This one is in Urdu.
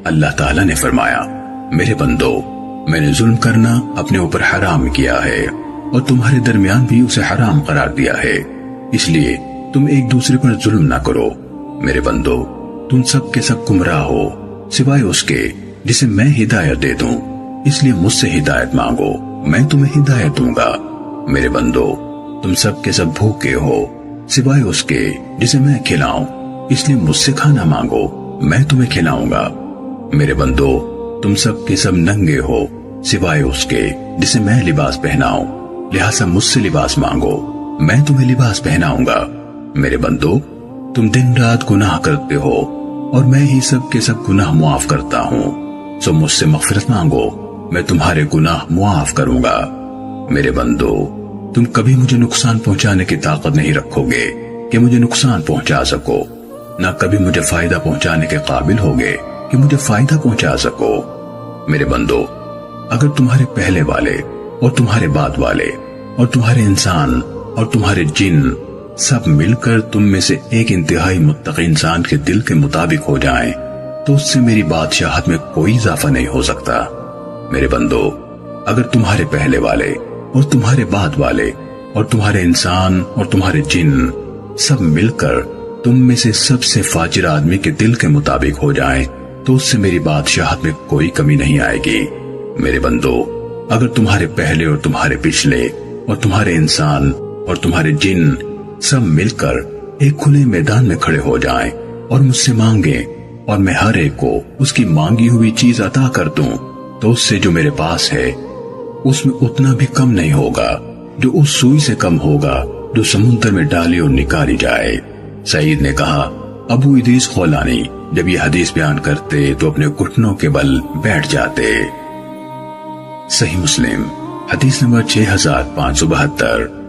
اللہ تعالیٰ نے فرمایا، میرے بندو، میں نے ظلم کرنا اپنے اوپر حرام کیا ہے اور تمہارے درمیان بھی اسے حرام قرار دیا ہے، اس لیے تم ایک دوسرے پر ظلم نہ کرو۔ میرے بندو، تم سب کے سب گمراہ ہو سوائے اس کے جسے میں ہدایت دے دوں، اس لیے مجھ سے ہدایت مانگو، میں تمہیں ہدایت دوں گا۔ میرے بندو، تم سب کے سب بھوکے ہو سوائے اس کے جسے میں کھلاؤں، اس لیے مجھ سے کھانا مانگو، میں تمہیں کھلاؤں گا۔ میرے بندو، تم سب کے سب ننگے ہو سوائے اس کے جسے میں لباس پہناؤں، لہٰذا مجھ سے لباس مانگو، میں تمہیں لباس پہناؤں گا۔ میرے بندو، تم دن رات گناہ کرتے ہو اور میں ہی سب کے سب گناہ معاف کرتا ہوں، سو مجھ سے مغفرت مانگو، میں تمہارے گناہ معاف کروں گا۔ میرے بندو، تم کبھی مجھے نقصان پہنچانے کی طاقت نہیں رکھو گے کہ مجھے نقصان پہنچا سکو، نہ کبھی مجھے فائدہ پہنچانے کے قابل ہوگے کہ مجھے فائدہ پہنچا سکو۔ میرے بندو، اگر تمہارے پہلے والے اور تمہارے بعد والے اور تمہارے انسان اور تمہارے جن سب مل کر تم میں سے ایک انتہائی متقی انسان کے دل کے مطابق ہو جائیں تو اس سے میری بادشاہت میں کوئی اضافہ نہیں ہو سکتا۔ میرے بندو، اگر تمہارے پہلے والے اور تمہارے بعد والے اور تمہارے انسان اور تمہارے جن سب مل کر تم میں سے سب سے فاجر آدمی کے دل کے مطابق ہو جائیں تو اس سے میری بادشاہت میں کوئی کمی نہیں آئے گی۔ میرے بندو، اگر تمہارے پہلے اور تمہارے پچھلے اور تمہارے انسان اور تمہارے جن سب مل کر ایک کھلے میدان میں کھڑے ہو جائیں اور مجھ سے مانگیں اور میں ہر ایک کو اس کی مانگی ہوئی چیز عطا کر دوں تو اس سے جو میرے پاس ہے اس میں اتنا بھی کم نہیں ہوگا جو اس سوئی سے کم ہوگا جو سمندر میں ڈالی اور نکالی جائے۔ سعید نے کہا، ابو ادریس خولانی جب یہ حدیث بیان کرتے تو اپنے گھٹنوں کے بل بیٹھ جاتے۔ صحیح مسلم حدیث نمبر 6572۔